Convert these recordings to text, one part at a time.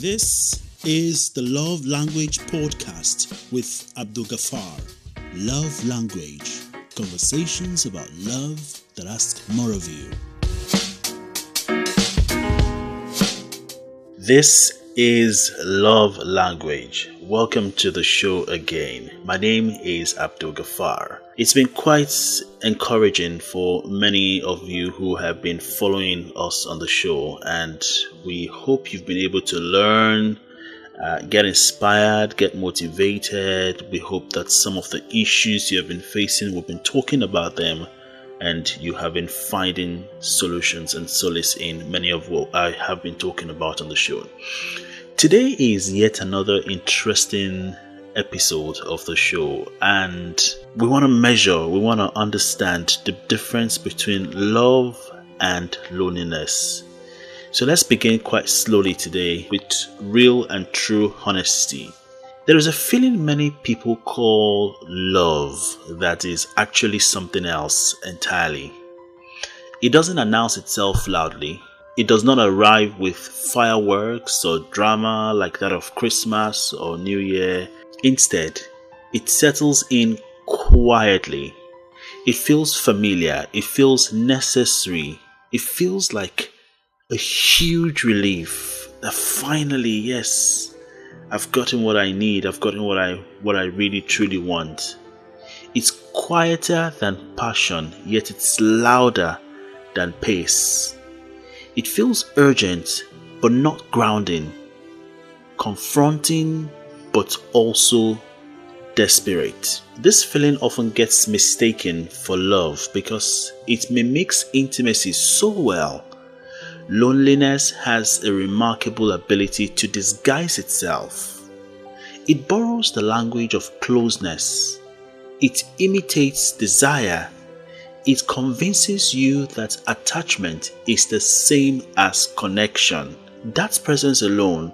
This is the Love Language Podcast with Abdul Ghaffar. Love Language. Conversations about love that ask more of you. This is Love Language. Welcome to the show again. My name is Abdul Ghaffar. It's been quite encouraging for many of you who have been following us on the show, and we hope you've been able to learn, get inspired, get motivated. We hope that some of the issues you have been facing, we've been talking about them, and you have been finding solutions and solace in many of what I have been talking about on the show. Today is yet another interesting episode of the show, and we want to understand the difference between love and loneliness. So let's begin quite slowly today with real and true honesty. There is a feeling many people call love that is actually something else entirely. It doesn't announce itself loudly. It does not arrive with fireworks or drama like that of Christmas or New Year. Instead, it settles in quietly. It feels familiar. It feels necessary. It feels like a huge relief that finally, yes, I've gotten what I need. I've gotten what I really truly want. It's quieter than passion, yet it's louder than pace. It feels urgent, but not grounding. Confronting, but also desperate. This feeling often gets mistaken for love because it mimics intimacy so well. Loneliness has a remarkable ability to disguise itself. It borrows the language of closeness. It imitates desire. It convinces you that attachment is the same as connection. That presence alone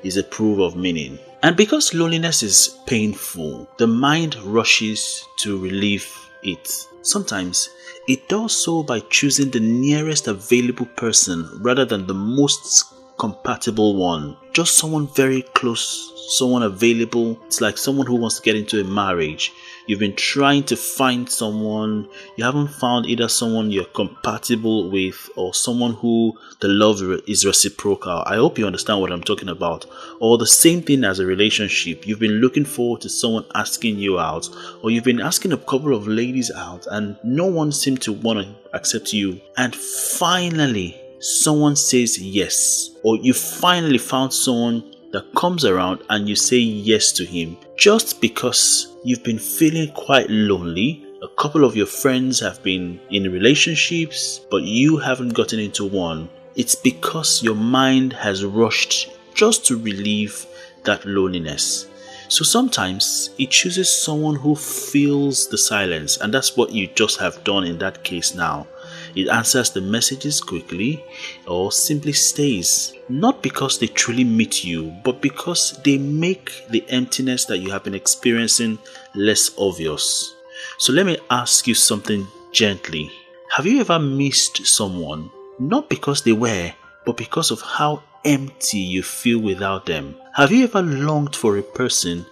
is a proof of meaning. And because loneliness is painful, the mind rushes to relieve it. Sometimes it does so by choosing the nearest available person rather than the most compatible one. Just someone very close, someone available. It's like someone who wants to get into a marriage. You've been trying to find someone, you haven't found either someone you're compatible with or someone who the love is reciprocal. I hope you understand what I'm talking about. Or the same thing as a relationship. You've been looking forward to someone asking you out, or you've been asking a couple of ladies out and no one seemed to want to accept you. And finally, someone says yes, or you finally found someone that comes around and you say yes to him just because you've been feeling quite lonely. A couple of your friends have been in relationships, but you haven't gotten into one. It's because your mind has rushed just to relieve that loneliness. So sometimes it chooses someone who fills the silence, and that's what you just have done in that case now. It answers the messages quickly or simply stays. Not because they truly meet you, but because they make the emptiness that you have been experiencing less obvious. So let me ask you something gently. Have you ever missed someone? Not because they were, but because of how empty you feel without them. Have you ever longed for a person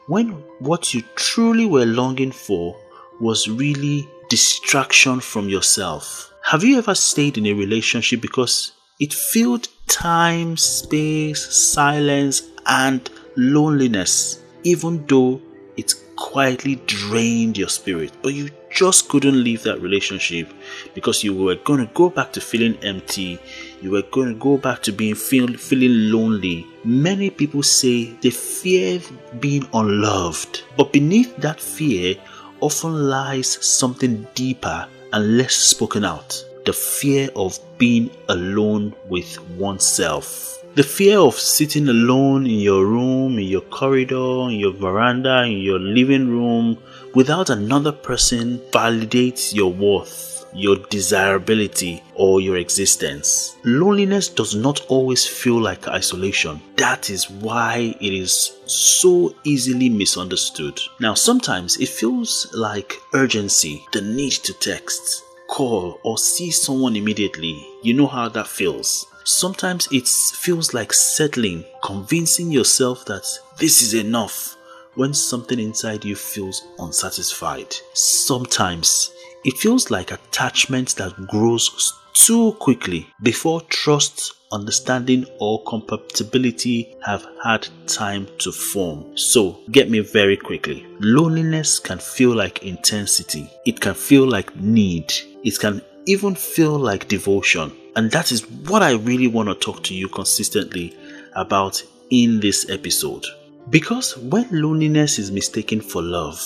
when what you truly were longing for was really distraction from yourself? Have you ever stayed in a relationship because it filled time, space, silence, and loneliness, even though it quietly drained your spirit, but you just couldn't leave that relationship because you were going to go back to feeling empty, you were going to go back to feeling lonely? Many people say they fear being unloved, but beneath that fear often lies something deeper and less spoken out. The fear of being alone with oneself. The fear of sitting alone in your room, in your corridor, in your veranda, in your living room, without another person validates your worth, your desirability, or your existence. Loneliness does not always feel like isolation. That is why it is so easily misunderstood. Now, sometimes it feels like urgency, the need to text, call, or see someone immediately. You know how that feels. Sometimes it feels like settling, convincing yourself that this is enough when something inside you feels unsatisfied. Sometimes it feels like attachment that grows too quickly before trust, understanding, or compatibility have had time to form. So, get me very quickly. Loneliness can feel like intensity. It can feel like need. It can even feel like devotion. And that is what I really want to talk to you consistently about in this episode. Because when loneliness is mistaken for love,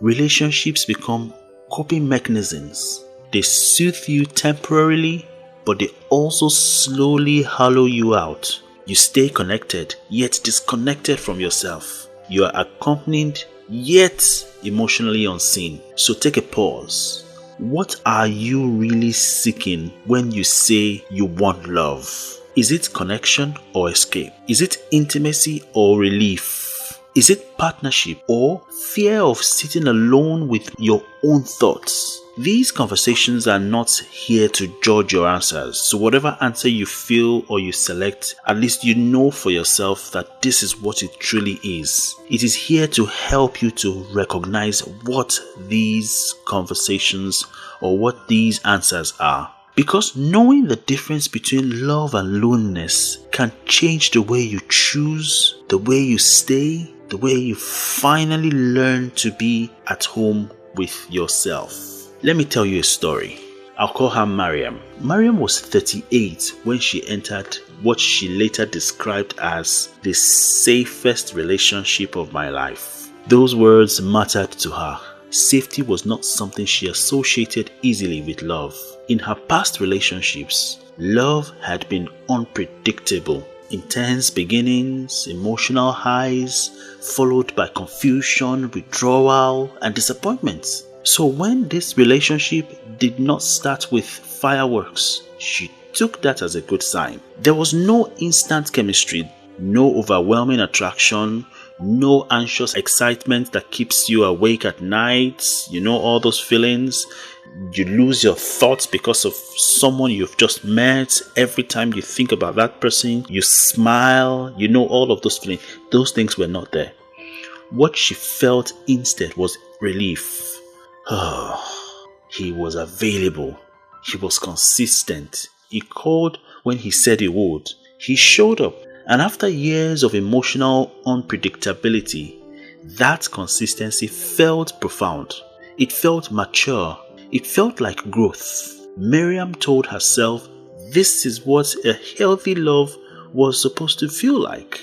relationships become coping mechanisms. They soothe you temporarily, but they also slowly hollow you out. You stay connected, yet disconnected from yourself. You are accompanied, yet emotionally unseen. So take a pause. What are you really seeking when you say you want love? Is it connection or escape? Is it intimacy or relief? Is it partnership or fear of sitting alone with your own thoughts? These conversations are not here to judge your answers. So whatever answer you feel or you select, at least you know for yourself that this is what it truly is. It is here to help you to recognize what these conversations or what these answers are. Because knowing the difference between love and loneliness can change the way you choose, the way you stay, the way you finally learn to be at home with yourself. Let me tell you a story. I'll call her Mariam. Mariam was 38 when she entered what she later described as the safest relationship of my life. Those words mattered to her. Safety was not something she associated easily with love. In her past relationships, love had been unpredictable. Intense beginnings, emotional highs, followed by confusion, withdrawal, and disappointment. So when this relationship did not start with fireworks, she took that as a good sign. There was no instant chemistry, no overwhelming attraction, no anxious excitement that keeps you awake at night. You know all those feelings. You lose your thoughts because of someone you've just met. Every time you think about that person, you smile. You know all of those feelings. Those things were not there. What she felt instead was relief. He was available. He was consistent. He called when he said he would. He showed up. And after years of emotional unpredictability, that consistency felt profound. It felt mature. It felt like growth. Miriam told herself this is what a healthy love was supposed to feel like.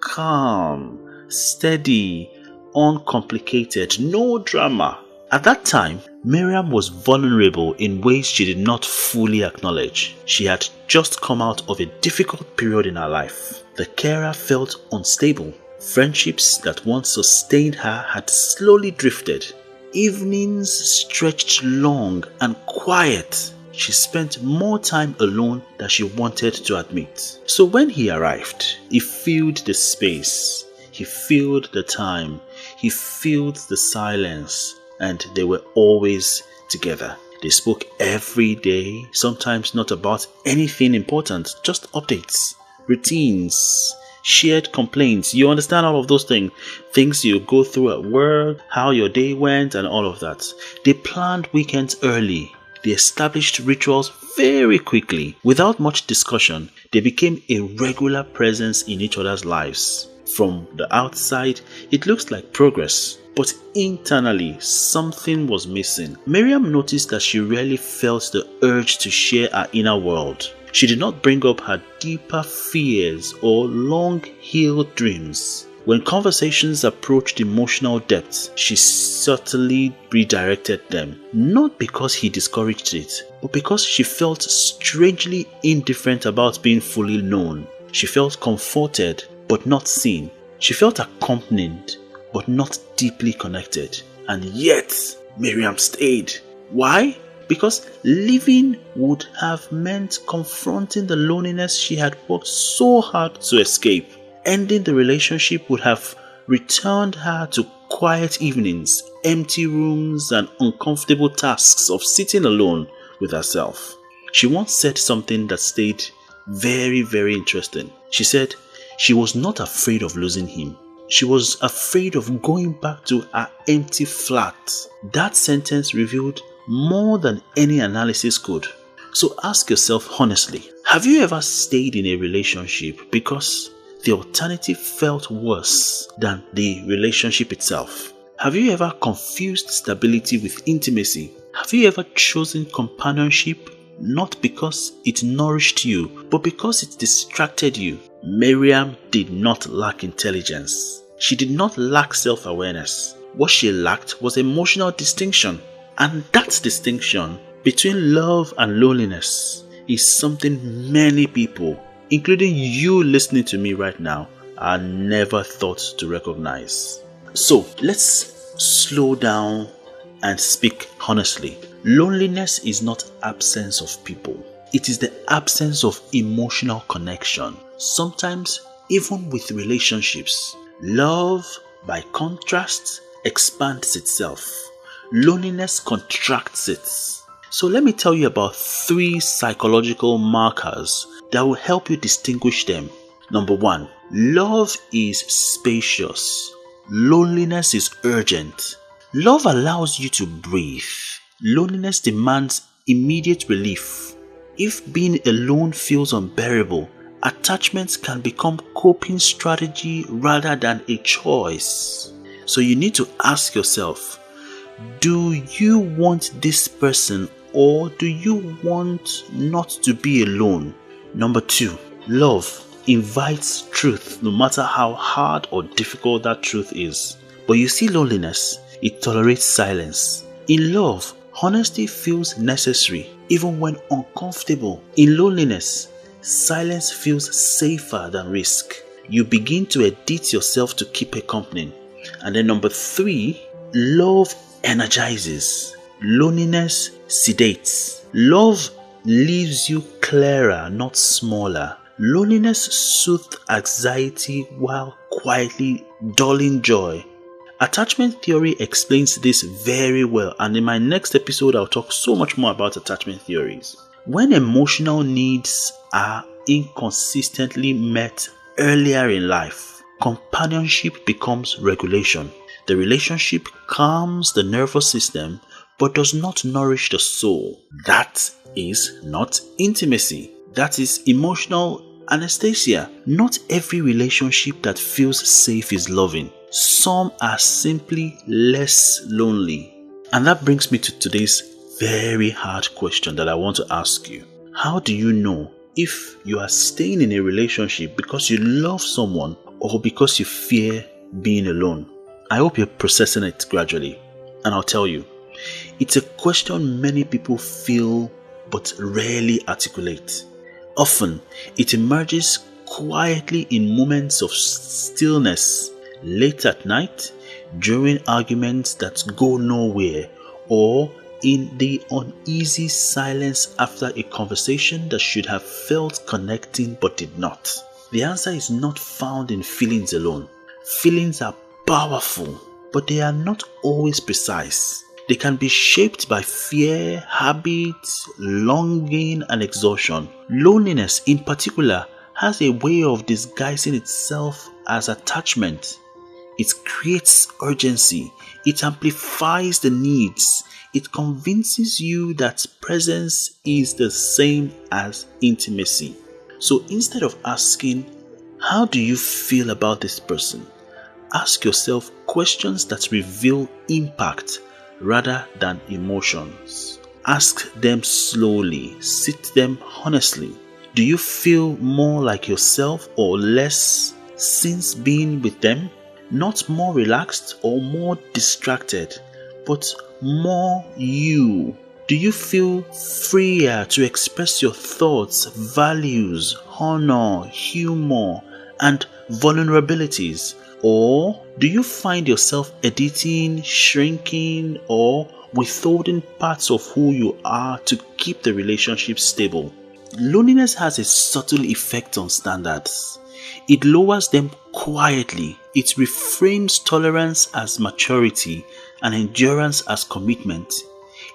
Calm, steady, uncomplicated, no drama. At that time, Miriam was vulnerable in ways she did not fully acknowledge. She had just come out of a difficult period in her life. The carer felt unstable. Friendships that once sustained her had slowly drifted. Evenings stretched long and quiet. She spent more time alone than she wanted to admit. So when he arrived, he filled the space. He filled the time. He filled the silence. And they were always together. They spoke every day, sometimes not about anything important, just updates, routines, shared complaints. You understand all of those things you go through at work, how your day went, and all of that. They planned weekends early. They established rituals very quickly. Without much discussion, they became a regular presence in each other's lives. From the outside, it looks like progress. But internally, something was missing. Miriam noticed that she rarely felt the urge to share her inner world. She did not bring up her deeper fears or long-held dreams. When conversations approached emotional depth, she subtly redirected them. Not because he discouraged it, but because she felt strangely indifferent about being fully known. She felt comforted, but not seen. She felt accompanied, but not deeply connected. And yet, Miriam stayed. Why? Because leaving would have meant confronting the loneliness she had worked so hard to escape. Ending the relationship would have returned her to quiet evenings, empty rooms, and uncomfortable tasks of sitting alone with herself. She once said something that stayed Very, very interesting. She said she was not afraid of losing him. She was afraid of going back to her empty flat. That sentence revealed more than any analysis could. So ask yourself honestly, have you ever stayed in a relationship because the alternative felt worse than the relationship itself? Have you ever confused stability with intimacy? Have you ever chosen companionship not because it nourished you, but because it distracted you? Miriam did not lack intelligence. She did not lack self-awareness. What she lacked was emotional distinction. And that distinction between love and loneliness is something many people, including you listening to me right now, are never thought to recognize. So let's slow down and speak honestly. Loneliness is not absence of people. It is the absence of emotional connection. Sometimes, even with relationships, love, by contrast, expands itself. Loneliness contracts it. So let me tell you about 3 psychological markers that will help you distinguish them. Number 1, love is spacious. Loneliness is urgent. Love allows you to breathe. Loneliness demands immediate relief. If being alone feels unbearable, attachment can become coping strategy rather than a choice. So you need to ask yourself, do you want this person or do you want not to be alone? Number 2, love invites truth no matter how hard or difficult that truth is. But you see, loneliness, it tolerates silence. In love, honesty feels necessary even when uncomfortable. In loneliness, silence feels safer than risk. You begin to edit yourself to keep a company. And then number 3, love energizes. Loneliness sedates. Love leaves you clearer, not smaller. Loneliness soothes anxiety while quietly dulling joy. Attachment theory explains this very well, and in my next episode I'll talk so much more about attachment theories. When emotional needs are inconsistently met earlier in life, companionship becomes regulation. The relationship calms the nervous system but does not nourish the soul. That is not intimacy. That is emotional anesthesia. Not every relationship that feels safe is loving. Some are simply less lonely. And that brings me to today's very hard question that I want to ask you. How do you know if you are staying in a relationship because you love someone or because you fear being alone? I hope you're processing it gradually. And I'll tell you, it's a question many people feel but rarely articulate. Often, it emerges quietly in moments of stillness, late at night, during arguments that go nowhere, or in the uneasy silence after a conversation that should have felt connecting but did not. The answer is not found in feelings alone. Feelings are powerful, but they are not always precise. They can be shaped by fear, habits, longing, and exhaustion. Loneliness, in particular, has a way of disguising itself as attachment. It creates urgency. It amplifies the needs. It convinces you that presence is the same as intimacy. So instead of asking, how do you feel about this person? Ask yourself questions that reveal impact rather than emotions. Ask them slowly. Sit them honestly. Do you feel more like yourself or less since being with them? Not more relaxed or more distracted, but more you. Do you feel freer to express your thoughts, values, honor, humor, and vulnerabilities? Or do you find yourself editing, shrinking, or withholding parts of who you are to keep the relationship stable? Loneliness has a subtle effect on standards. It lowers them quietly. It reframes tolerance as maturity and endurance as commitment.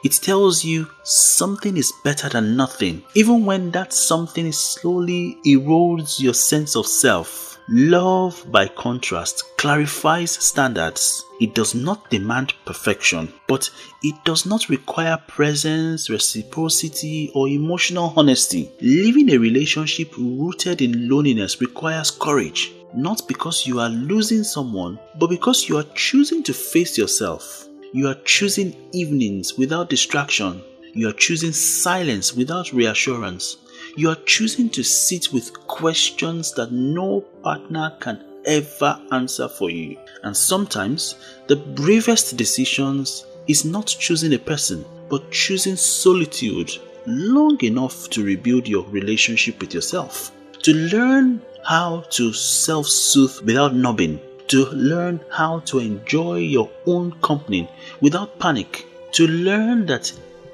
It tells you something is better than nothing, even when that something slowly erodes your sense of self. Love, by contrast, clarifies standards. It does not demand perfection, but it does not require presence, reciprocity, or emotional honesty. Living a relationship rooted in loneliness requires courage, not because you are losing someone, but because you are choosing to face yourself. You are choosing evenings without distraction. You are choosing silence without reassurance. You are choosing to sit with questions that no partner can ever answer for you. And sometimes, the bravest decisions is not choosing a person, but choosing solitude long enough to rebuild your relationship with yourself. To learn how to self-soothe without numbing. To learn how to enjoy your own company without panic. To learn that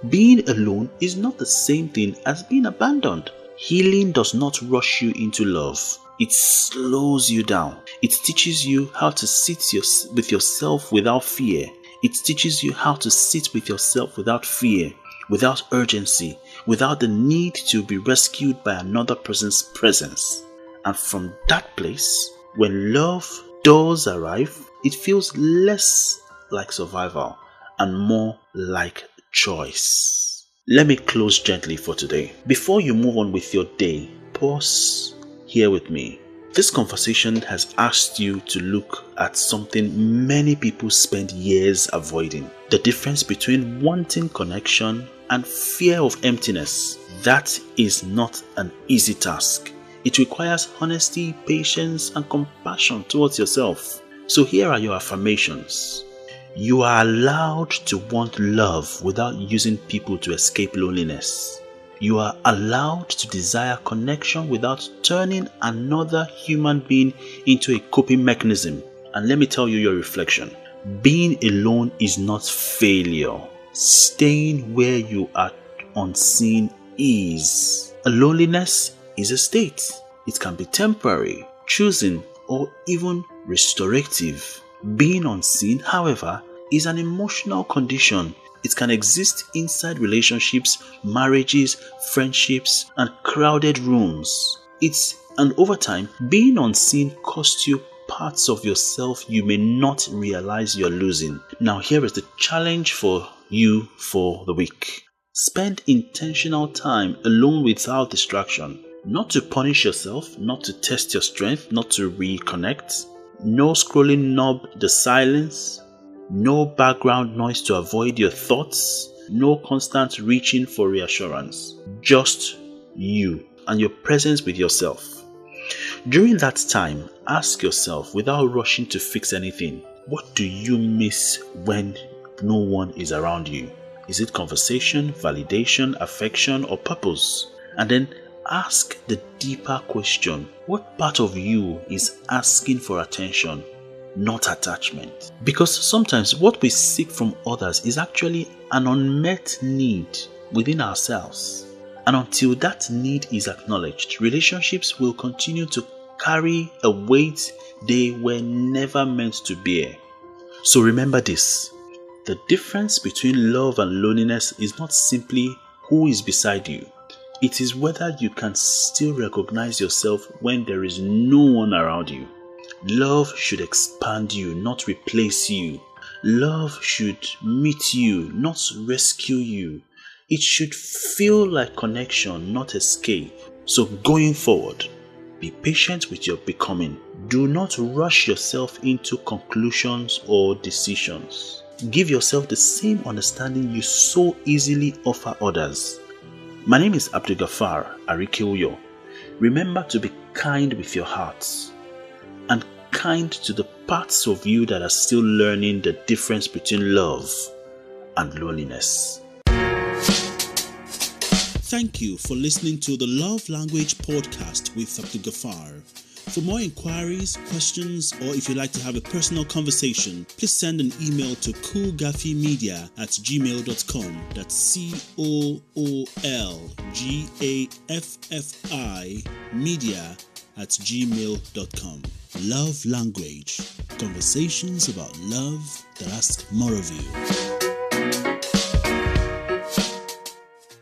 being alone is not the same thing as being abandoned. Healing does not rush you into love. It slows you down. It teaches you how to sit with yourself without fear. It teaches you how to sit with yourself without fear, without urgency, without the need to be rescued by another person's presence. And from that place, when love does arrive, it feels less like survival and more like choice. Let me close gently for today. Before you move on with your day, pause here with me. This conversation has asked you to look at something many people spend years avoiding. The difference between wanting connection and fear of emptiness. That is not an easy task. It requires honesty, patience, and compassion towards yourself. So here are your affirmations. You are allowed to want love without using people to escape loneliness. You are allowed to desire connection without turning another human being into a coping mechanism. And let me tell you your reflection. Being alone is not failure. Staying where you are unseen is. Loneliness is a state. It can be temporary, choosing, or even restorative. Being unseen, however, is an emotional condition. It can exist inside relationships, marriages, friendships, and crowded rooms. And over time, being unseen costs you parts of yourself you may not realize you're losing. Now, here is the challenge for you for the week. Spend intentional time alone without distraction. Not to punish yourself, not to test your strength, not to reconnect. No scrolling knob the silence. No background noise to avoid your thoughts. No constant reaching for reassurance. Just you and your presence with yourself. During that time, ask yourself without rushing to fix anything, what do you miss when no one is around you? Is it conversation, validation, affection, or purpose? And then ask the deeper question, what part of you is asking for attention, not attachment? Because sometimes what we seek from others is actually an unmet need within ourselves. And until that need is acknowledged, relationships will continue to carry a weight they were never meant to bear. So remember this. The difference between love and loneliness is not simply who is beside you. It is whether you can still recognize yourself when there is no one around you. Love should expand you, not replace you. Love should meet you, not rescue you. It should feel like connection, not escape. So going forward, be patient with your becoming. Do not rush yourself into conclusions or decisions. Give yourself the same understanding you so easily offer others. My name is Abdulgafar Arikeuyo. Remember to be kind with your hearts and kind to the parts of you that are still learning the difference between love and loneliness. Thank you for listening to the Love Language Podcast with Abdulgafar. For more inquiries, questions, or if you'd like to have a personal conversation, please send an email to coolgaffimedia@gmail.com. That's COOLGAFFI media@gmail.com. Love Language. Conversations about love that ask more of you.